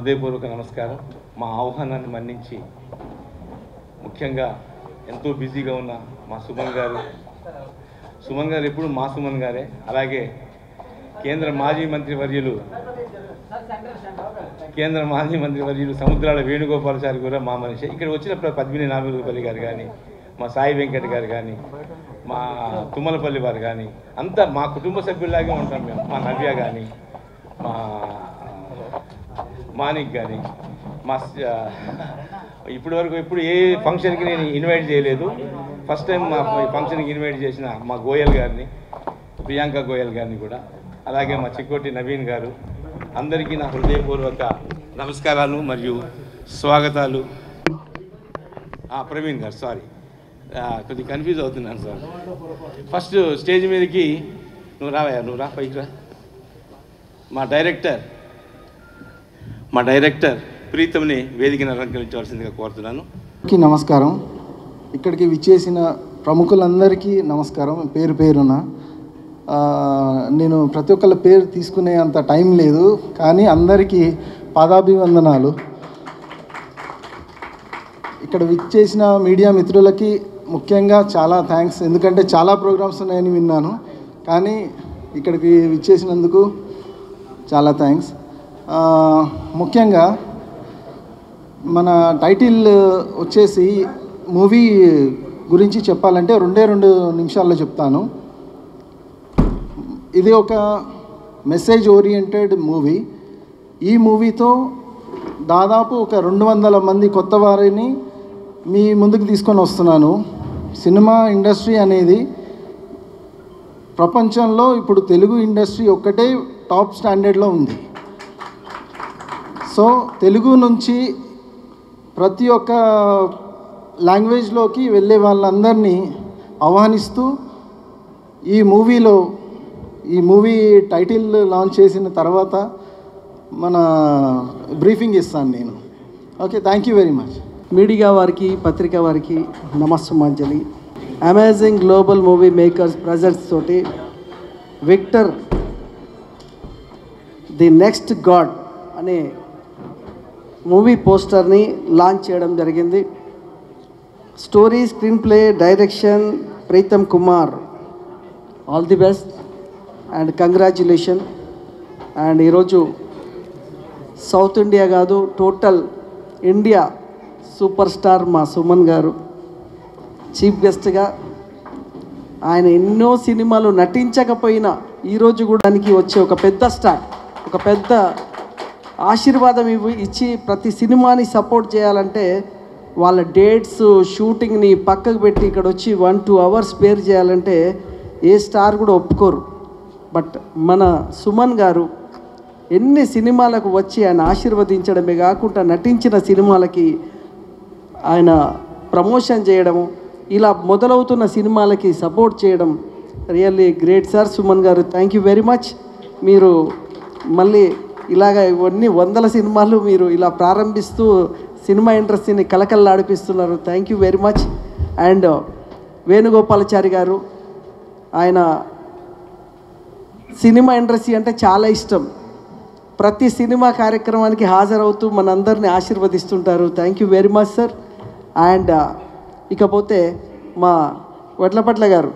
హృదయపూర్వక నమస్కారం. మా ఆహ్వానాన్ని మన్నించి ముఖ్యంగా ఎంతో బిజీగా ఉన్న మా సుమన్ గారు ఎప్పుడు మా సుమన్ గారే. అలాగే కేంద్ర మాజీ మంత్రి వర్యులు సముద్రాల వేణుగోపాలచారి కూడా మా మనిషి. ఇక్కడ వచ్చిన పద్మిని నాగూరుపల్లి గారు కానీ, మా సాయి వెంకట్ గారు కానీ, మా తుమ్మలపల్లి వారు కానీ, అంతా మా కుటుంబ సభ్యుల్లాగే ఉంటాం మేము. మా నవ్య కానీ, మా మానిక్ కానీ, మా ఇప్పటి వరకు ఎప్పుడు ఏ ఫంక్షన్కి నేను ఇన్వైట్ చేయలేదు. ఫస్ట్ టైం మా ఫంక్షన్కి ఇన్వైట్ చేసిన మా గోయల్ గారిని, ప్రియాంక గోయల్ గారిని కూడా, అలాగే మా చిక్కోటి నవీన్ గారు, అందరికీ నా హృదయపూర్వక నమస్కారాలు మరియు స్వాగతాలు. ప్రవీణ్ గారు, సారీ కొద్దిగా కన్ఫ్యూజ్ అవుతున్నాను సార్. ఫస్ట్ స్టేజ్ మీదకి నువ్వు రా పైకి రా. మా డైరెక్టర్ ప్రీతంని వేదికను అలంకరించవలసిందిగా కోరుతున్నాను. నమస్కారం. ఇక్కడికి విచ్చేసిన ప్రముఖులందరికీ నమస్కారం పేరు పేరున. నేను ప్రతి ఒక్కళ్ళ పేరు తీసుకునే అంత టైం లేదు, కానీ అందరికీ పాదాభివందనాలు. ఇక్కడ విచ్చేసిన మీడియా మిత్రులకి ముఖ్యంగా చాలా థ్యాంక్స్. ఎందుకంటే చాలా ప్రోగ్రామ్స్ ఉన్నాయని విన్నాను, కానీ ఇక్కడికి విచ్చేసినందుకు చాలా థ్యాంక్స్. ముఖ్యంగా మన టైటిల్ వచ్చేసి మూవీ గురించి చెప్పాలంటే 2 నిమిషాల్లో చెప్తాను. ఇది ఒక మెసేజ్ ఓరియంటెడ్ మూవీ. ఈ మూవీతో దాదాపు ఒక 200 మంది కొత్త వారిని మీ ముందుకు తీసుకొని వస్తున్నాను. సినిమా ఇండస్ట్రీ అనేది ప్రపంచంలో ఇప్పుడు తెలుగు ఇండస్ట్రీ ఒక్కటే టాప్ స్టాండర్డ్లో ఉంది. సో తెలుగు నుంచి ప్రతి ఒక్క లాంగ్వేజ్లోకి వెళ్ళే వాళ్ళందరినీ ఆహ్వానిస్తూ ఈ మూవీ టైటిల్ లాంచ్ చేసిన తర్వాత మన బ్రీఫింగ్ ఇస్తాను నేను. Okay, thank you very much. Media వారికి, పత్రికా వారికి నమస్సుమాంజలి. Amazing global movie makers presents తోటి విక్టర్ ది నెక్స్ట్ గాడ్ అనే మూవీ పోస్టర్ని లాంచ్ చేయడం జరిగింది. Story, screen play, direction Pritam Kumar. All the best and congratulation. And ఈరోజు సౌత్ ఇండియా కాదు, టోటల్ ఇండియా సూపర్ స్టార్ మా సుమన్ గారు చీఫ్ గెస్ట్గా. ఆయన ఎన్నో సినిమాలు నటించకపోయినా ఈరోజు కూడా దానికి వచ్చే ఒక పెద్ద స్టార్, ఒక పెద్ద ఆశీర్వాదం ఇచ్చి ప్రతి సినిమాని సపోర్ట్ చేయాలంటే వాళ్ళ డేట్స్, షూటింగ్ని పక్కకు పెట్టి ఇక్కడ వచ్చి 1-2 అవర్స్ స్పేర్ చేయాలంటే ఏ స్టార్ కూడా ఒప్పుకోరు. బట్ మన సుమన్ గారు ఎన్ని సినిమాలకు వచ్చి ఆయన ఆశీర్వదించడమే కాకుండా నటించిన సినిమాలకి ఆయన ప్రమోషన్ చేయడము, ఇలా మొదలవుతున్న సినిమాలకి సపోర్ట్ చేయడం రియల్లీ గ్రేట్ సార్. సుమన్ గారు, థ్యాంక్ యూ వెరీ మచ్. మీరు మళ్ళీ ఇలాగ ఇవన్నీ 100 సినిమాలు మీరు ఇలా ప్రారంభిస్తూ సినిమా ఇండస్ట్రీని కలకల్లాడిపిస్తున్నారు. Thank you very much. And Venugopalachari garu, ఆయన సినిమా ఇండస్ట్రీ అంటే చాలా ఇష్టం. ప్రతి సినిమా కార్యక్రమానికి హాజరవుతూ మనందరినీ ఆశీర్వదిస్తుంటారు. Thank you very much sir. And ఇకపోతే మా వడ్లపట్ల గారు,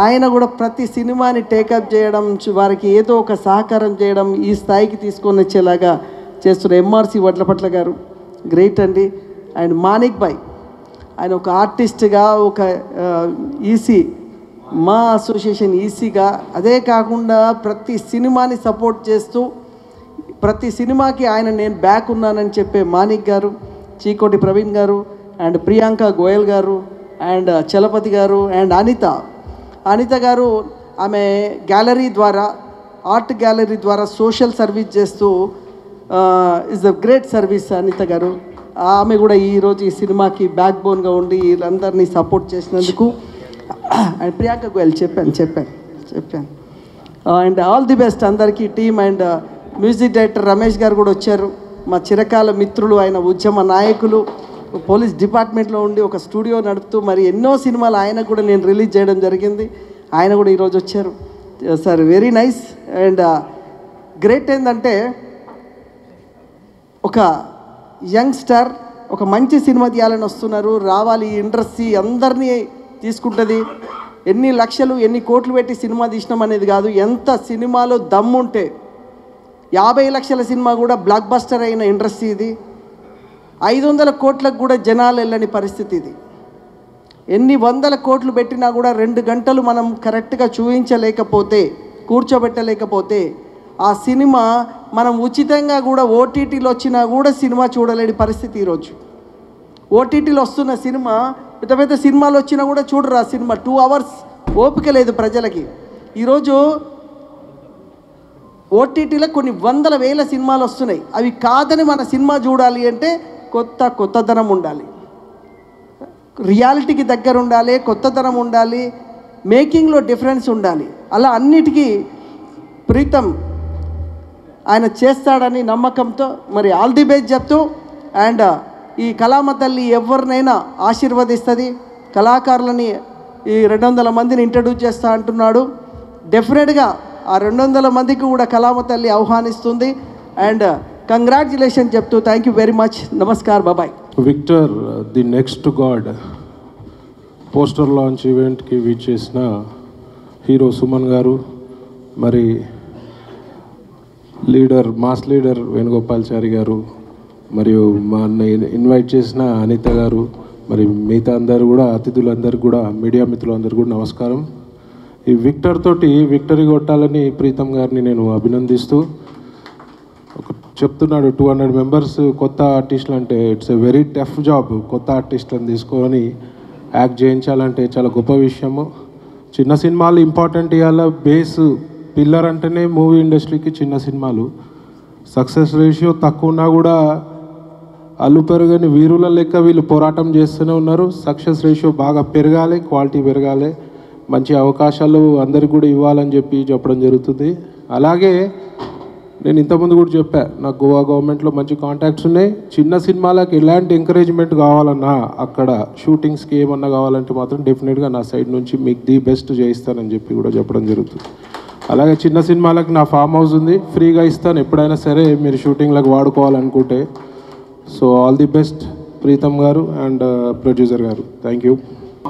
ఆయన కూడా ప్రతి సినిమాని టేకప్ చేయడం, వారికి ఏదో ఒక సహకారం చేయడం, ఈ స్థాయికి తీసుకొని వచ్చేలాగా చేస్తున్న ఎంఆర్సి వడ్లపట్ల గారు గ్రేట్ అండి. అండ్ మానిక్ భాయ్, ఆయన ఒక ఆర్టిస్ట్గా, ఒక ఈసీ, మా అసోసియేషన్ ఈసీగా, అదే కాకుండా ప్రతి సినిమాని సపోర్ట్ చేస్తూ ప్రతి సినిమాకి నేను బ్యాక్ ఉన్నానని చెప్పే మానిక్ గారు, చీకోటి ప్రవీణ్ గారు, అండ్ ప్రియాంక గోయల్ గారు, అండ్ చలపతి గారు, అండ్ అనిత గారు, ఆమె గ్యాలరీ ద్వారా, ఆర్ట్ గ్యాలరీ ద్వారా సోషల్ సర్వీస్ చేస్తూ is a great service Anita గారు. ఆమె కూడా ఈరోజు ఈ సినిమాకి బ్యాక్ బోన్గా ఉండి వీళ్ళందరినీ సపోర్ట్ చేసినందుకు. అండ్ ప్రియాంక గోయల్ చెప్పాను. అండ్ ఆల్ ది బెస్ట్ అందరికీ team. And music director Ramesh గారు కూడా వచ్చారు, మా చిరకాల మిత్రులు, ఆయన ఉద్యమ నాయకులు, పోలీస్ డిపార్ట్మెంట్లో ఉండి ఒక స్టూడియో నడుపుతూ మరి ఎన్నో సినిమాలు ఆయన కూడా నేను రిలీజ్ చేయడం జరిగింది. ఆయన కూడా ఈరోజు వచ్చారు sir. Very nice. And great ఏంటంటే ఒక యంగ్స్టర్ ఒక మంచి సినిమా తీయాలని వస్తున్నారు, రావాలి ఇండస్ట్రీ అందరినీ తీసుకుంటుంది. ఎన్ని లక్షలు ఎన్ని కోట్లు పెట్టి సినిమా తీసినాం అనేది కాదు, ఎంత సినిమాలో దమ్ముంటే 50 లక్షల సినిమా కూడా బ్లాక్ బస్టర్ అయిన ఇండస్ట్రీ ఇది. 500 కోట్లకు కూడా జనాలు వెళ్ళని పరిస్థితి ఇది. ఎన్ని 100 కోట్లు పెట్టినా కూడా 2 గంటలు మనం కరెక్ట్గా చూపించలేకపోతే, కూర్చోబెట్టలేకపోతే ఆ సినిమా మనం ఉచితంగా కూడా ఓటీటీలో వచ్చినా కూడా సినిమా చూడలేని పరిస్థితి ఈరోజు. ఓటీటీలో వస్తున్న సినిమా పెద్ద పెద్ద సినిమాలు వచ్చినా కూడా చూడరు ఆ సినిమా. 2 అవర్స్ ఓపిక లేదు ప్రజలకి. ఈరోజు ఓటీటీలో కొన్ని 100,000 సినిమాలు వస్తున్నాయి. అవి కాదని మన సినిమా చూడాలి అంటే కొత్తదనం ఉండాలి, రియాలిటీకి దగ్గర ఉండాలి, కొత్తదనం ఉండాలి, మేకింగ్లో డిఫరెన్స్ ఉండాలి. అలా అన్నిటికీ ప్రీతం ఆయన చేస్తాడని నమ్మకంతో మరి ఆల్ ది బెస్ట్ చెప్తూ, అండ్ ఈ కళామ తల్లి ఎవరినైనా ఆశీర్వదిస్తుంది. కళాకారులని ఈ 200 మందిని ఇంట్రడ్యూస్ చేస్తా అంటున్నాడు. డెఫినెట్గా ఆ 200 మందికి కూడా కళామ తల్లి ఆహ్వానిస్తుంది. అండ్ కంగ్రాచులేషన్ చెప్తూ థ్యాంక్ యూ వెరీ మచ్. నమస్కార్, బాబాయ్. Victor the next god poster launch ఈవెంట్కి విచ్చేసిన హీరో సుమన్ గారు, మరి మాస్ లీడర్ వేణుగోపాల్చారి గారు, మరియు మా ఇన్వైట్ చేసిన అనిత గారు, మరి మిగతా అందరు కూడా అతిథులందరికీ కూడా మీడియా మిత్రులందరూ కూడా నమస్కారం. ఈ విక్టర్ తోటి విక్టరీ కొట్టాలని ప్రీతం గారిని నేను అభినందిస్తూ చెప్తున్నాడు. 200 మెంబర్స్ కొత్త ఆర్టిస్టులు అంటే it's a very tough job. కొత్త ఆర్టిస్టులను తీసుకొని యాక్ట్ చేయించాలంటే చాలా గొప్ప విషయము. చిన్న సినిమాలు ఇంపార్టెంట్, ఇవాళ బేస్ పిల్లర్ అంటేనే మూవీ ఇండస్ట్రీకి చిన్న సినిమాలు. సక్సెస్ రేషియో తక్కువ ఉన్నా కూడా అల్లు పెరగని వీరుల లెక్క వీళ్ళు పోరాటం చేస్తూనే ఉన్నారు. సక్సెస్ రేషియో బాగా పెరగాలి, క్వాలిటీ పెరగాలి, మంచి అవకాశాలు అందరికి కూడా ఇవ్వాలని చెప్పడం జరుగుతుంది. అలాగే నేను ఇంతకుముందు కూడా చెప్పా, నాకు గోవా గవర్నమెంట్లో మంచి కాంటాక్ట్స్ ఉన్నాయి. చిన్న సినిమాలకు ఎలాంటి ఎంకరేజ్మెంట్ కావాలన్నా, అక్కడ షూటింగ్స్కి ఏమన్నా కావాలంటే మాత్రం డెఫినెట్గా నా సైడ్ నుంచి మీకు ది బెస్ట్ చేయిస్తానని కూడా చెప్పడం జరుగుతుంది. అలాగే చిన్న సినిమాలకు నా ఫామ్ హౌస్ ఉంది, ఫ్రీగా ఇస్తాను ఎప్పుడైనా సరే మీరు షూటింగ్లకు వాడుకోవాలనుకుంటే. So all the best Pritam garu and producer garu. Thank you.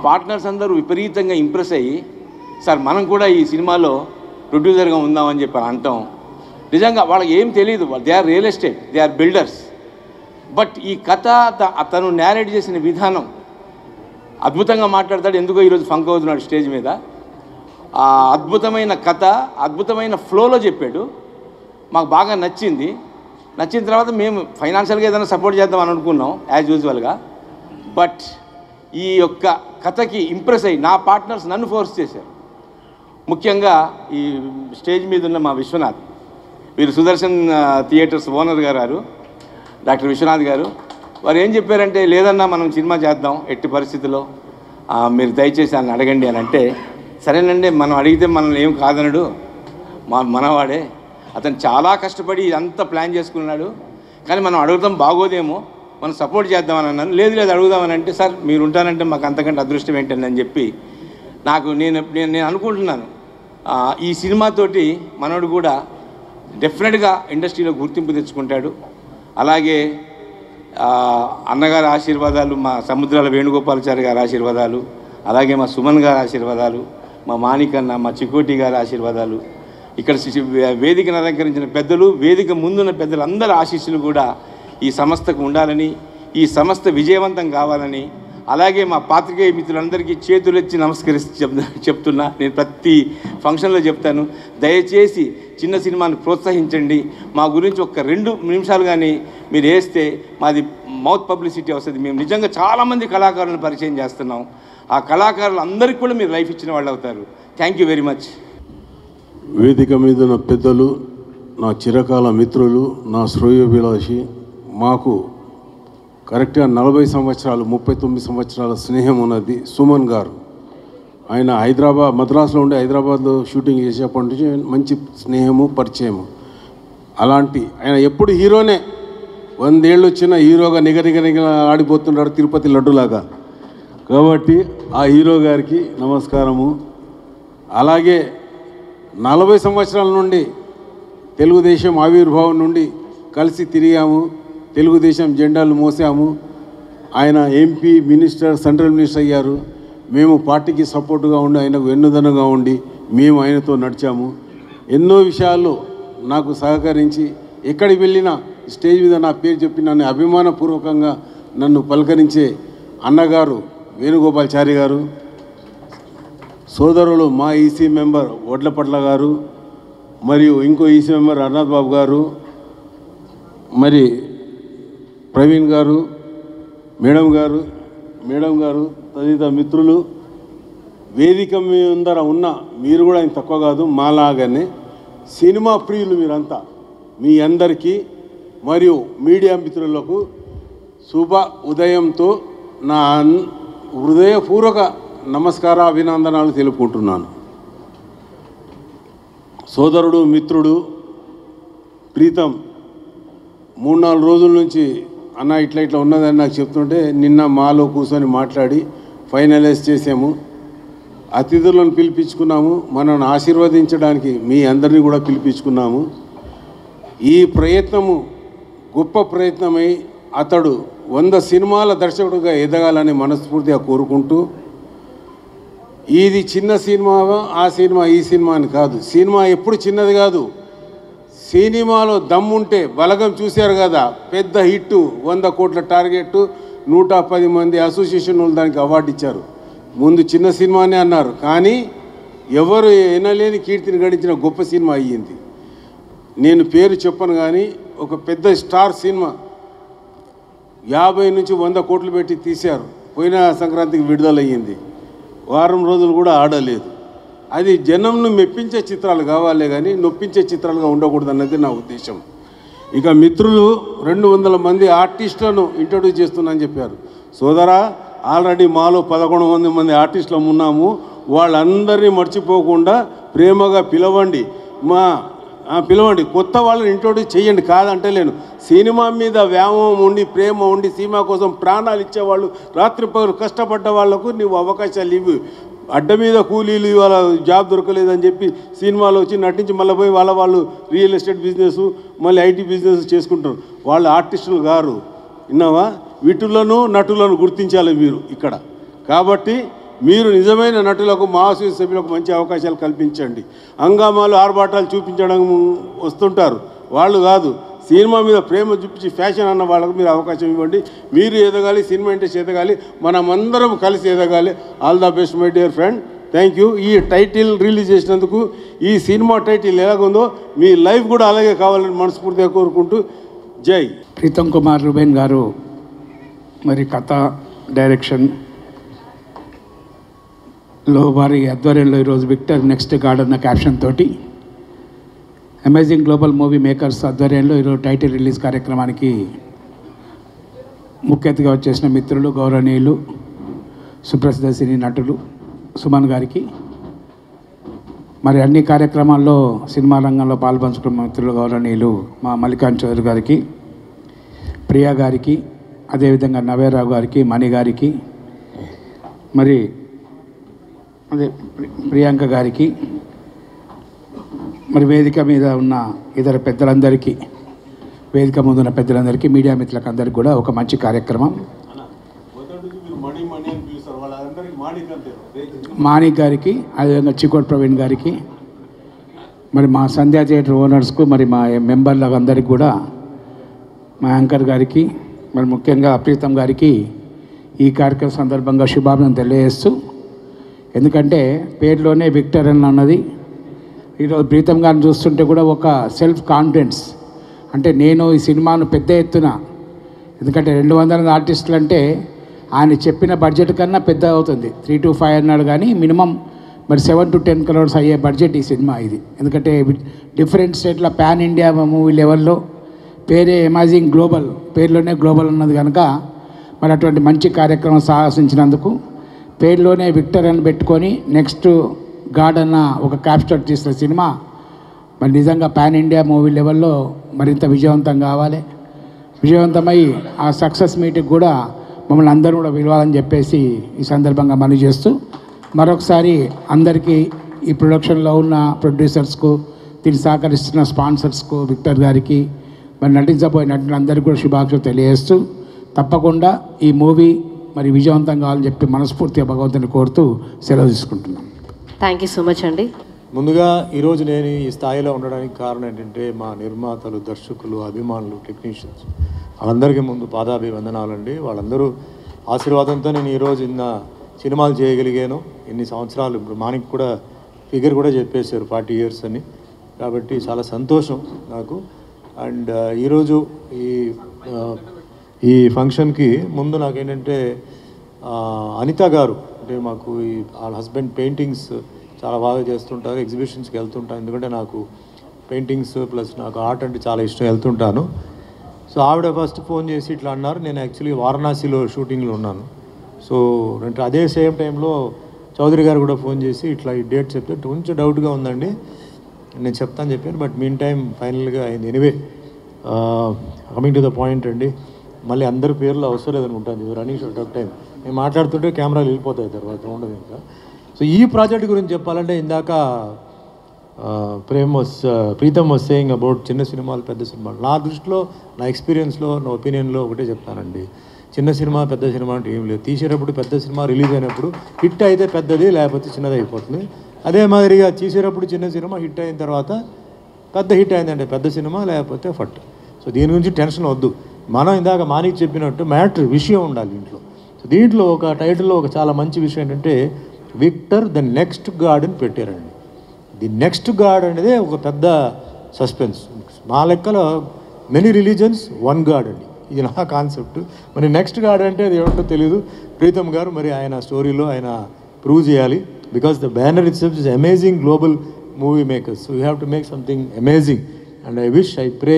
Partners అందరూ విపరీతంగా ఇంప్రెస్ అయ్యి, సార్ మనం కూడా ఈ సినిమాలో ప్రొడ్యూసర్గా ఉందామని చెప్పి అంటాం. నిజంగా వాళ్ళకి ఏం తెలియదు, they are real estate, they are builders. But ఈ కథ అతను నేరేట్ చేసిన విధానం అద్భుతంగా మాట్లాడతాడు. ఎందుకో ఈరోజు ఫంక్ అవుతున్నాడు స్టేజ్ మీద. ఆ అద్భుతమైన కథ అద్భుతమైన ఫ్లోలో చెప్పాడు, మాకు బాగా నచ్చింది. నచ్చిన తర్వాత మేము ఫైనాన్షియల్గా ఏదైనా సపోర్ట్ చేద్దామని అనుకున్నాం యాజ్ యూజువల్గా. బట్ ఈ యొక్క కథకి ఇంప్రెస్ అయ్యి నా పార్ట్నర్స్ నన్ను ఫోర్స్ చేశారు. ముఖ్యంగా ఈ స్టేజ్ మీద ఉన్న మా విశ్వనాథ్, వీరు సుదర్శన్ థియేటర్స్ ఓనర్ గారు డాక్టర్ విశ్వనాథ్ గారు, వారు ఏం చెప్పారంటే, లేదన్నా మనం సినిమా చేద్దాం ఎట్టి పరిస్థితుల్లో, మీరు దయచేసి ఆయన అడగండి అని అంటే, సరేనండి మనం అడిగితే మనల్ని ఏం కాదనడు, మనవాడే, అతను చాలా కష్టపడి ఇదంతా ప్లాన్ చేసుకున్నాడు, కానీ మనం అడుగుతాం బాగోదేమో, మనం సపోర్ట్ చేద్దామని అన్నాను. లేదు అడుగుదామని అంటే, సార్ మీరు ఉంటానంటే మాకు అంతకంటే అదృష్టం ఏంటని అని చెప్పి నేను అనుకుంటున్నాను. ఈ సినిమాతోటి మనోడు కూడా డెఫినెట్గా ఇండస్ట్రీలో గుర్తింపు తెచ్చుకుంటాడు. అలాగే అన్నగారి ఆశీర్వాదాలు, మా సముద్రాల వేణుగోపాలాచారి గారి ఆశీర్వాదాలు, అలాగే మా సుమన్ గారి ఆశీర్వాదాలు, మా మాణికన్న, మా చికోటి గారి ఆశీర్వాదాలు, ఇక్కడ వేదికను అలంకరించిన పెద్దలు, వేదిక ముందున్న పెద్దలందరి ఆశీస్సులు కూడా ఈ సంస్థకు ఉండాలని, ఈ సంస్థ విజయవంతం కావాలని, అలాగే మా పాత్రికేయ మిత్రులందరికీ చేతులెత్తి నమస్కరిస్తూ చెప్తున్నా. నేను ప్రతి ఫంక్షన్లో చెప్తాను, దయచేసి చిన్న సినిమాని ప్రోత్సహించండి. మా గురించి ఒక్క 2 నిమిషాలు కానీ మీరు వేస్తే మాది మౌత్ పబ్లిసిటీ వస్తుంది. మేము నిజంగా చాలామంది కళాకారులను పరిచయం చేస్తున్నాం. ఆ కళాకారులు అందరికీ కూడా మీరు లైఫ్ ఇచ్చిన వాళ్ళు అవుతారు. Thank you very much. వేదిక మీద ఉన్న పెద్దలు, నా చిరకాల మిత్రులు, నా శ్రేయోభిలాషి, మాకు కరెక్ట్గా 40 సంవత్సరాలు 39 సంవత్సరాల స్నేహం ఉన్నది సుమన్ గారు. ఆయన మద్రాసులో ఉండి హైదరాబాద్లో షూటింగ్ చేసేప్పటి నుంచి మంచి స్నేహము, పరిచయము. అలాంటి ఆయన ఎప్పుడు హీరోనే, 100 ఏళ్ళు వచ్చిన హీరోగా నిగనిగ ఆడిపోతున్నాడు తిరుపతి లడ్డులాగా. కాబట్టి ఆ హీరో గారికి నమస్కారము. అలాగే 40 సంవత్సరాల నుండి తెలుగుదేశం ఆవిర్భావం నుండి కలిసి తిరిగాము. తెలుగుదేశం జెండాలు మోసాము. ఆయన ఎంపీ, మినిస్టర్, సెంట్రల్ మినిస్టర్ అయ్యారు. మేము పార్టీకి సపోర్టుగా ఉండి, ఆయనకు వెన్నుదన్నుగా ఉండి మేము ఆయనతో నడిచాము. ఎన్నో విషయాల్లో నాకు సహకరించి ఎక్కడికి వెళ్ళినా స్టేజ్ మీద నా పేరు చెప్పి నన్ను అభిమానపూర్వకంగా నన్ను పలకరించే అన్నగారు వేణుగోపాల్చారి గారు, సోదరులు మా ఈసీ మెంబర్ వడ్లపట్ల గారు, మరియు ఇంకో ఈసీ మెంబర్ అర్నాథ్ బాబు గారు, మరి ప్రవీణ్ గారు, మేడం గారు తదితర మిత్రులు, వేదిక ముందర ఉన్న మీరు కూడా ఆయన తక్కువ కాదు, మాలాగానే సినిమా ప్రియులు మీరంతా. మీ అందరికీ మరియు మీడియా మిత్రులకు శుభ ఉదయంతో నా హృదయపూర్వక నమస్కార అభినందనాలు తెలుపుకుంటున్నాను. సోదరుడు, మిత్రుడు ప్రీతం 3-4 రోజుల నుంచి అన్న ఇట్లా ఉన్నదని నాకు చెప్తుంటే నిన్న మాలో కూర్చొని మాట్లాడి ఫైనలైజ్ చేసాము. అతిథులను పిలిపించుకున్నాము, మనల్ని ఆశీర్వదించడానికి మీ అందరినీ కూడా పిలిపించుకున్నాము. ఈ ప్రయత్నము గొప్ప ప్రయత్నమై అతడు 100 సినిమాల దర్శకుడిగా ఎదగాలని మనస్ఫూర్తిగా కోరుకుంటూ, ఇది చిన్న సినిమా, ఆ సినిమా, ఈ సినిమా అని కాదు. సినిమా ఎప్పుడు చిన్నది కాదు. సినిమాలో దమ్ముంటే బలగం చూశారు కదా, పెద్ద హిట్, 100 కోట్ల టార్గెట్, 110 మంది అసోసియేషన్ వాళ్ళు దానికి అవార్డు ఇచ్చారు. ముందు చిన్న సినిమానే అన్నారు, కానీ ఎవరు ఎనలేని కీర్తిని గడించిన గొప్ప సినిమా అయ్యింది. నేను పేరు చెప్పను కానీ ఒక పెద్ద స్టార్ సినిమా 50 నుంచి 100 కోట్లు పెట్టి తీశారు. పోయిన సంక్రాంతికి విడుదలయ్యింది. వారం రోజులు కూడా ఆడలేదు. అది జనంను మెప్పించే చిత్రాలు కావాలే కానీ నొప్పించే చిత్రాలుగా ఉండకూడదు అన్నది నా ఉద్దేశం. ఇక మిత్రులు 200 మంది ఆర్టిస్టులను ఇంట్రడ్యూస్ చేస్తున్నానని చెప్పారు. సోదరా, ఆల్రెడీ మాలో 11 మంది ఆర్టిస్టులు ఉన్నాము. వాళ్ళందరినీ మర్చిపోకుండా ప్రేమగా పిలవండి, పిలవండి, కొత్త వాళ్ళని ఇంట్రొడ్యూస్ చేయండి. కాదంటలేను. సినిమా మీద వ్యామోహం ఉండి, ప్రేమ ఉండి, సినిమా కోసం ప్రాణాలు ఇచ్చేవాళ్ళు, రాత్రి పగలు కష్టపడ్డ వాళ్లకు నువ్వు అవకాశాలు ఇవ్వు. అడ్డ మీద కూలీలు ఇవాళ జాబ్ దొరకలేదని చెప్పి సినిమాలో వచ్చి నటించి మళ్ళీ పోయి వాళ్ళు రియల్ ఎస్టేట్ బిజినెస్, మళ్ళీ ఐటీ బిజినెస్ చేసుకుంటారు. వాళ్ళు ఆర్టిస్టులు గారు, విన్నావా? వీటులను నటులను గుర్తించాలి మీరు ఇక్కడ. కాబట్టి మీరు నిజమైన నటులకు, మా సభ్యులకు మంచి అవకాశాలు కల్పించండి. హంగామాలు, ఆర్భాటాలు చూపించడం వస్తుంటారు, వాళ్ళు కాదు. సినిమా మీద ప్రేమ చూపించి ఫ్యాషన్ అన్న వాళ్ళకు మీరు అవకాశం ఇవ్వండి. మీరు ఎదగాలి, సినిమా ఇండస్ట్రీ ఎదగాలి, మనమందరం కలిసి ఎదగాలి. All the best my dear friend. Thank you. ఈ టైటిల్ రిలీజ్ చేసినందుకు, ఈ సినిమా టైటిల్ ఎలాగుందో మీ లైఫ్ కూడా అలాగే కావాలని మనస్ఫూర్తిగా కోరుకుంటూ జై. ప్రీతం కుమార్ రూబెన్ గారు మరి కథ, డైరెక్షన్లో వారి ఆధ్వర్యంలో ఈరోజు విక్టర్ నెక్స్ట్ గాడ్ అన్న క్యాప్షన్ తోటి అమేజింగ్ గ్లోబల్ మూవీ మేకర్స్ ఆధ్వర్యంలో ఈరోజు టైటిల్ రిలీజ్ కార్యక్రమానికి ముఖ్య అతిథిగా వచ్చేసిన మిత్రులు, గౌరవనీయులు, సుప్రసిద్ధ సినీ నటులు సుమన్ గారికి, మరి అన్ని కార్యక్రమాల్లో సినిమా రంగంలో పాల్పంచుకున్న మిత్రులు గౌరవనీయులు మా మల్లికార్జున చౌదరి గారికి, ప్రియా గారికి, అదేవిధంగా నవేరావు గారికి, మణి గారికి, మరి ప్రియాంక గారికి, మరి వేదిక మీద ఉన్న ఇతర పెద్దలందరికీ, వేదిక ముందు ఉన్న పెద్దలందరికీ, మీడియా మిత్రులకు అందరికీ కూడా ఒక మంచి కార్యక్రమం. మాణిక్ గారికి, అదేవిధంగా చికోట్ ప్రవీణ్ గారికి, మరి మా సంధ్యా థియేటర్ ఓనర్స్కు, మరి మా మెంబర్లకు అందరికీ కూడా, మా యాంకర్ గారికి, మరి ముఖ్యంగా ప్రీతం గారికి ఈ కార్యక్రమం సందర్భంగా శుభాభినందనలు తెలియజేస్తూ, ఎందుకంటే పేరులోనే విక్టర్ అని అన్నది. ఈరోజు ప్రీతం గారిని చూస్తుంటే కూడా ఒక సెల్ఫ్ కాన్ఫిడెన్స్, అంటే నేను ఈ సినిమాను పెద్ద ఎత్తున, ఎందుకంటే 200 ఆర్టిస్టులు అంటే ఆయన చెప్పిన బడ్జెట్ కన్నా పెద్ద అవుతుంది. 3 to 5 అన్నాడు, కానీ మినిమం మరి 7 to 10 crores అయ్యే బడ్జెట్ ఈ సినిమా ఇది. ఎందుకంటే డిఫరెంట్ స్టేట్ల పాన్ ఇండియా మూవీ లెవెల్లో పేరే అమేజింగ్ గ్లోబల్, పేరులోనే గ్లోబల్ ఉన్నది కనుక మరి అటువంటి మంచి కార్యక్రమం సాహసించినందుకు, పేరులోనే విక్టర్ అని పెట్టుకొని నెక్స్ట్ గాడ్ అన్న ఒక క్యాప్స్టర్ తీసిన సినిమా మరి నిజంగా పాన్ ఇండియా మూవీ లెవెల్లో మరింత విజయవంతం కావాలి. విజయవంతమై ఆ సక్సెస్ మీట్కి కూడా మమ్మల్ని అందరూ కూడా పిలవాలని చెప్పేసి ఈ సందర్భంగా మనవి చేస్తూ, మరొకసారి అందరికీ ఈ ప్రొడక్షన్లో ఉన్న ప్రొడ్యూసర్స్కు, దీన్ని సహకరిస్తున్న స్పాన్సర్స్కు, విక్టర్ గారికి, మరి నటించబోయే నటులందరికీ కూడా శుభాకాంక్షలు తెలియజేస్తూ తప్పకుండా ఈ మూవీ మరి విజయవంతం కావాలని చెప్పి మనస్ఫూర్తిగా భగవంతుని కోరుతూ సెలవు తీసుకుంటున్నాం. థ్యాంక్ యూ సో మచ్ అండి. ముందుగా ఈరోజు నేను ఈ స్థాయిలో ఉండడానికి కారణం ఏంటంటే మా నిర్మాతలు, దర్శకులు, అభిమానులు, టెక్నీషియన్స్ వాళ్ళందరికీ ముందు పాదాభివందనాలండి. వాళ్ళందరూ ఆశీర్వాదంతో నేను ఈరోజు ఇన్న సినిమాలు చేయగలిగాను. ఇన్ని సంవత్సరాలు ఇప్పుడు మానికి కూడా ఫిగర్ కూడా చెప్పేశారు 40 years అని. కాబట్టి చాలా సంతోషం నాకు. అండ్ ఈరోజు ఈ ఫంక్షన్కి ముందు నాకేంటంటే అనిత గారు అంటే మాకు వాళ్ళ హస్బెండ్ పెయింటింగ్స్ చాలా బాగా చేస్తుంటారు. ఎగ్జిబిషన్స్కి వెళ్తుంటాను, ఎందుకంటే నాకు పెయింటింగ్స్ ప్లస్ నాకు ఆర్ట్ అంటే చాలా ఇష్టం, వెళ్తుంటాను. సో ఆవిడ ఫస్ట్ ఫోన్ చేసి ఇట్లా అన్నారు. నేను యాక్చువల్లీ వారణాసిలో షూటింగ్లో ఉన్నాను. సో అంటే అదే సేమ్ టైంలో చౌదరి గారు కూడా ఫోన్ చేసి ఇట్లా ఈ డేట్ చెప్తే కొంచెం డౌట్గా ఉందండి, నేను చెప్తాను చెప్పాను. బట్ మీన్ టైం ఫైనల్గా అయింది. Anyway coming to the point అండి, మళ్ళీ అందరి పేర్లు అవసరం లేదనుకుంటాను. రన్నింగ్ షార్ట్ ఆఫ్ టైం నేను మాట్లాడుతుంటే కెమెరాలు వెళ్ళిపోతాయి, తర్వాత ఉండదు ఇంకా. సో ఈ ప్రాజెక్ట్ గురించి చెప్పాలంటే ఇందాక ప్రీతం వాస్ సేయింగ్ అబౌట్ చిన్న సినిమాలు, పెద్ద సినిమాలు. నా దృష్టిలో, నా ఎక్స్పీరియన్స్లో, నా ఒపీనియన్లో ఒకటే చెప్తానండి, చిన్న సినిమా పెద్ద సినిమా అంటే ఏం లేదు. తీసేటప్పుడు పెద్ద సినిమా రిలీజ్ అయినప్పుడు హిట్ అయితే పెద్దది, లేకపోతే చిన్నది అయిపోతుంది. అదే మాదిరిగా తీసేటప్పుడు చిన్న సినిమా హిట్ అయిన తర్వాత పెద్ద హిట్ అయిందంటే పెద్ద సినిమా, లేకపోతే ఫట్. సో దీని గురించి టెన్షన్ వద్దు. మనం ఇందాక మానికి చెప్పినట్టు మ్యాటర్ విషయం ఉండాలి ఇంట్లో. సో దీంట్లో ఒక టైటిల్లో ఒక చాలా మంచి విషయం ఏంటంటే విక్టర్ ద నెక్స్ట్ గాడ్ అని పెట్టారండి. ది నెక్స్ట్ గాడ్ అనేది ఒక పెద్ద సస్పెన్స్. మా లెక్కలో మెనీ రిలీజన్స్ వన్ గాడ్ అండి, ఇది నా కాన్సెప్ట్. మరి నెక్స్ట్ గాడ్ అంటే అది ఏమిటో తెలియదు. ప్రీతం గారు మరి ఆయన స్టోరీలో ఆయన ప్రూవ్ చేయాలి. Because the banner itself is amazing global movie makers. So you have to make something amazing. And I wish, I pray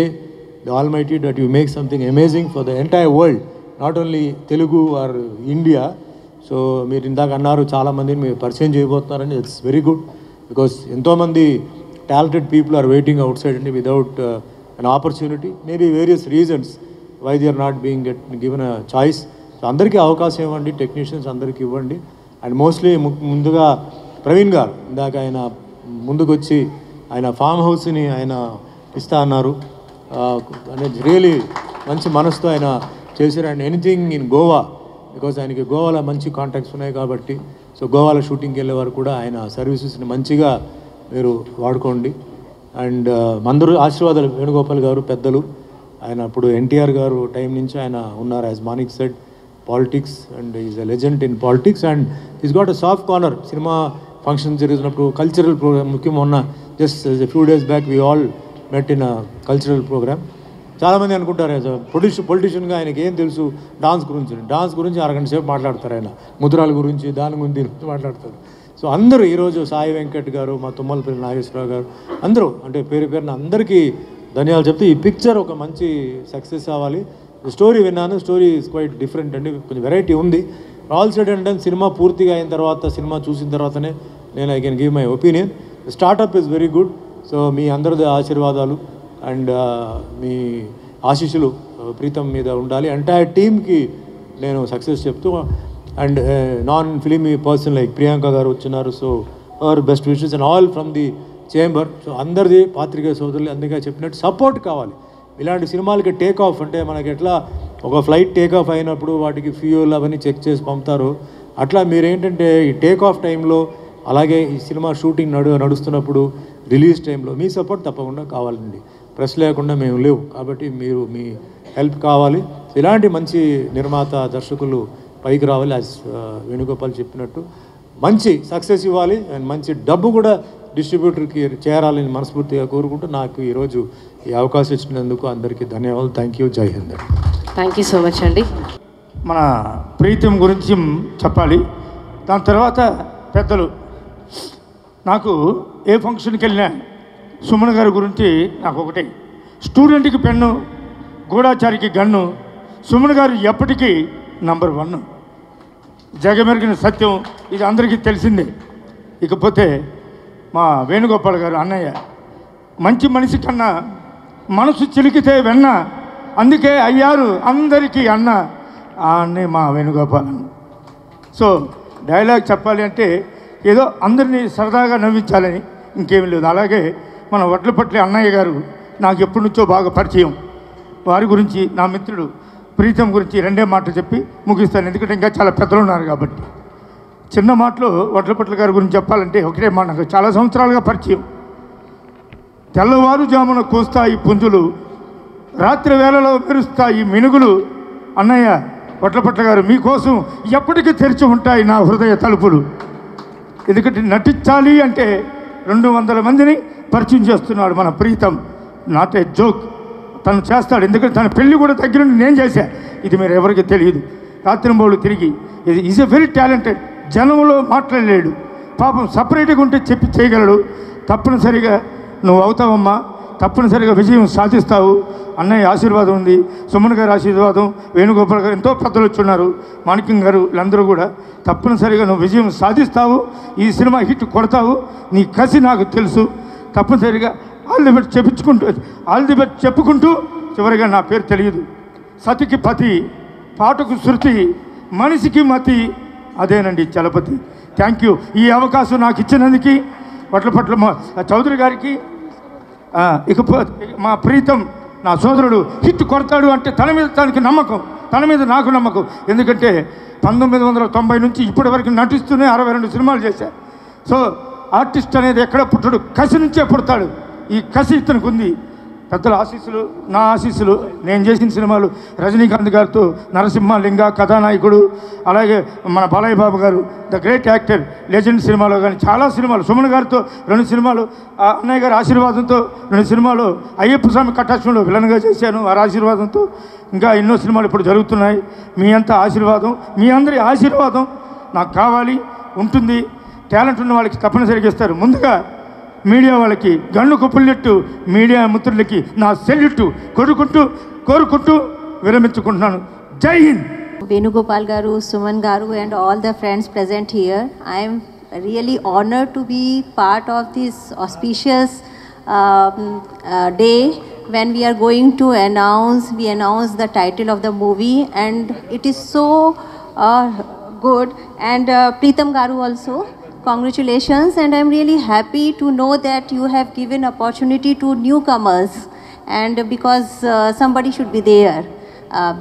the almighty that you make something amazing for the entire world, not only Telugu or India. So మీరు ఇందాక అన్నారు చాలామందిని మీరు పరిచయం చేయబోతున్నారని, it's very good. Because ఎంతోమంది talented people are waiting outside అండి without an opportunity, maybe various reasons why they are not being given a choice. So అందరికీ అవకాశం ఇవ్వండి, టెక్నీషియన్స్ అందరికీ ఇవ్వండి. అండ్ మోస్ట్లీ ముందుగా ప్రవీణ్ గారు ఇందాక ఆయన ముందుకు వచ్చి ఆయన ఫామ్ హౌస్ని ఆయన ఇస్తా అన్నారు. అనేది రియలీ మంచి మనసుతో ఆయన చేశారు. And anything in Goa, because ఆయనకి గోవాలో మంచి కాంటాక్ట్స్ ఉన్నాయి కాబట్టి, సో గోవాలో షూటింగ్కి వెళ్ళే వారు కూడా ఆయన సర్వీసెస్ని మంచిగా మీరు వాడుకోండి. అండ్ అందరూ ఆశీర్వాదాలు. వేణుగోపాల్ గారు పెద్దలు, ఆయన అప్పుడు ఎన్టీఆర్ గారు టైం నుంచి ఆయన ఉన్నారు. As Manik said, politics and is a legend in politics. And is got a soft corner. Cinema function జరిగినప్పుడు కల్చరల్ ప్రోగ్రామ్, ముఖ్యంగా ఉన్న just few days back we all met in a cultural program. చాలామంది అనుకుంటారు పొలిటీషియన్గా ఆయనకి ఏం తెలుసు డాన్స్ గురించి అరగంట సేపు మాట్లాడతారు. ఆయన ముద్రాల గురించి, దాని గురించి మాట్లాడతారు. సో అందరూ ఈరోజు సాయి వెంకట్ గారు, మా తుమ్మలపల్లి నాగేశ్వరరావు గారు, అందరూ అంటే పేరున అందరికీ ధన్యవాదాలు చెప్తే ఈ పిక్చర్ ఒక మంచి సక్సెస్ అవ్వాలి. స్టోరీ విన్నాను, స్టోరీ ఈజ్ క్వైట్ డిఫరెంట్ అండి, కొంచెం వెరైటీ ఉంది. ఆల్ సెడ్ అండ్ డన్ సినిమా పూర్తిగా అయిన తర్వాత, సినిమా చూసిన తర్వాతనే నేను I can give my opinion. Startup is very good. So మీ అందరిది ఆశీర్వాదాలు అండ్ మీ ఆశీస్సులు ప్రీతం మీద ఉండాలి. ఎంటైర్ టీమ్కి నేను సక్సెస్ చెప్తూ, and non filmy person like Priyanka గారు వచ్చినారు. So our best wishes and all from the chamber. So అందరిది పాత్రికేయ సోదరులు అందుకే చెప్పినట్టు సపోర్ట్ కావాలి. ఇలాంటి సినిమాలకి టేక్ ఆఫ్ అంటే మనకి ఎట్లా ఒక ఫ్లైట్ టేక్ ఆఫ్ అయినప్పుడు వాటికి ఫ్యూయల్ అవన్నీ చెక్ చేసి పంపుతారు, అట్లా మీరేంటంటే ఈ టేక్ ఆఫ్ టైంలో, అలాగే ఈ సినిమా షూటింగ్ నడుస్తున్నప్పుడు, రిలీజ్ టైంలో మీ సపోర్ట్ తప్పకుండా కావాలండి. ప్రెస్ లేకుండా మేము లేవు, కాబట్టి మీరు మీ హెల్ప్ కావాలి. ఇలాంటి మంచి నిర్మాత, దర్శకులు పైకి రావాలి. యాజ్ వేణుగోపాల్ చెప్పినట్టు మంచి సక్సెస్ ఇవ్వాలి అండ్ మంచి డబ్బు కూడా డిస్ట్రిబ్యూటర్కి చేరాలని మనస్ఫూర్తిగా కోరుకుంటూ నాకు ఈరోజు ఈ అవకాశం ఇచ్చినందుకు అందరికీ ధన్యవాదాలు. Thank you. జై హింద్. థ్యాంక్ యూ సో మచ్ అండి. మన ప్రీతం గురించి చెప్పాలి. దాని తర్వాత పెద్దలు, నాకు ఏ ఫంక్షన్కి వెళ్ళినా సుమన్ గారి గురించి నాకు ఒకటే, స్టూడెంట్కి పెన్ను, గూఢాచారికి గన్ను, సుమన్ గారు ఎప్పటికీ నంబర్ 1. జగమెరిగిన సత్యం, ఇది అందరికీ తెలిసిందే. ఇకపోతే మా వేణుగోపాల్ గారు అన్నయ్య, మంచి మనిషి కన్నా మనసు చిలికితే వెన్న, అందుకే అయ్యారు అందరికీ అన్న అన్నే మా వేణుగోపాల్. సో డైలాగ్ చెప్పాలి అంటే ఏదో అందరినీ సరదాగా నవ్వించాలని, ఇంకేమీ లేదు. అలాగే మన వడ్లపట్లి అన్నయ్య గారు నాకు ఎప్పటి నుంచో బాగా పరిచయం. వారి గురించి నా మిత్రుడు ప్రీతం గురించి రెండే మాటలు చెప్పి ముగిస్తాను, ఎందుకంటే ఇంకా చాలా పెద్దలు ఉన్నారు కాబట్టి. చిన్న మాటలో వడ్లపట్ల గారి గురించి చెప్పాలంటే ఒకటే మాట, నాకు చాలా సంవత్సరాలుగా పరిచయం. తెల్లవారుజామున కూస్తాయి పుంజులు, రాత్రి వేళలో మెరుస్తాయి మినుగులు. అన్నయ్య వడ్లపట్ల గారు, మీకోసం ఎప్పటికీ తెరిచి ఉంటాయి నా హృదయ తలుపులు. ఎందుకంటే నటించాలి అంటే 200 మందిని పరిచయం చేస్తున్నాడు మన ప్రీతం. నాట్ ఏ జోక్, తను చేస్తాడు. ఎందుకంటే తన పెళ్ళి కూడా దగ్గరుండి నేను చేశా, ఇది మీరు ఎవరికి తెలియదు. రాత్రింబోళ్ళు తిరిగి ఈజ్ ఎ వెరీ టాలెంటెడ్, జనంలో మాట్లాడలేడు, పాపం సపరేట్గా ఉంటే చెప్పి చేయగలడు. తప్పనిసరిగా నువ్వు అవుతావమ్మా, తప్పనిసరిగా విజయం సాధిస్తావు. అన్నయ్య ఆశీర్వాదం ఉంది, సుమన్ గారి ఆశీర్వాదం, వేణుగోపాల్ గారు, ఎంతో పెద్దలు వచ్చున్నారు, మాణిక్యం గారు, వీళ్ళందరూ కూడా. తప్పనిసరిగా నువ్వు విజయం సాధిస్తావు, ఈ సినిమా హిట్ కొడతావు, నీ కసి నాకు తెలుసు. తప్పనిసరిగా ఆల్ ది బెస్ట్ చెప్పుకుంటూ చివరిగా నా పేరు తెలియదు. సతికి పతి, పాటకు శృతి, మనిషికి మతి, అదేనండి చలపతి. Thank you. ఈ అవకాశం నాకు ఇచ్చినందుకు వడ్లపట్ల చౌదరి గారికి, మా ప్రీతం నా సోదరుడు హిట్ కొడతాడు అంటే తన మీద తనకి నమ్మకం, తన మీద నాకు నమ్మకం. ఎందుకంటే 1990 నుంచి ఇప్పటి వరకు నటిస్తూనే 62 సినిమాలు చేశారు. సో ఆర్టిస్ట్ అనేది ఎక్కడ పుట్టడు, కసి నుంచే పుడతాడు. ఈ కసి ఇతనికి ఉంది. పెద్దల ఆశీస్సులు, నా ఆశీస్సులు. నేను చేసిన సినిమాలు రజనీకాంత్ గారితో నరసింహలింగ కథానాయకుడు, అలాగే మన బాలయ్య బాబు గారు ద గ్రేట్ యాక్టర్ లెజెండ్ సినిమాలో కానీ చాలా సినిమాలు, సుమన్ గారితో 2 సినిమాలు, అన్నయ్య గారి ఆశీర్వాదంతో 2 సినిమాలు, అయ్యప్ప స్వామి కటాక్షంలో విలన్గా చేశాను వారి ఆశీర్వాదంతో. ఇంకా ఎన్నో సినిమాలు ఇప్పుడు జరుగుతున్నాయి. మీ అంతా ఆశీర్వాదం, మీ అందరి ఆశీర్వాదం నాకు కావాలి, ఉంటుంది. టాలెంట్ ఉన్న వాళ్ళకి తప్పనిసరిగా ఇస్తారు. ముందుగా మీడియా వాళ్ళకి గన్ను కుప్పలెట్టు మీడియా మిత్రులకి నా సెల్యూట్ కోరుకుంటూ విరమించుకుంటున్నాను. జై Hind. Venugopal Garu, Suman Garu and all the friends present here. I am really honored to be part of this auspicious day when we are going to announce the title of the movie, and it is so good. And Pritam Garu also, congratulations, and I'm really happy to know that you have given opportunity to newcomers, and because somebody should be there,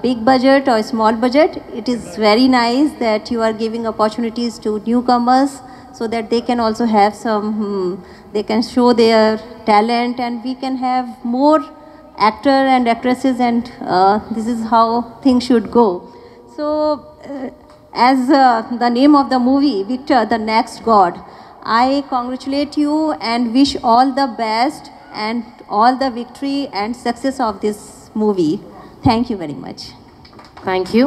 big budget or small budget, it is very nice that you are giving opportunities to newcomers so that they can also have some, they can show their talent, and we can have more actor and actresses, and this is how things should go. So as the name of the movie, Victor, the Next God, I congratulate you and wish all the best and all the victory and success of this movie. Thank you very much. Thank you.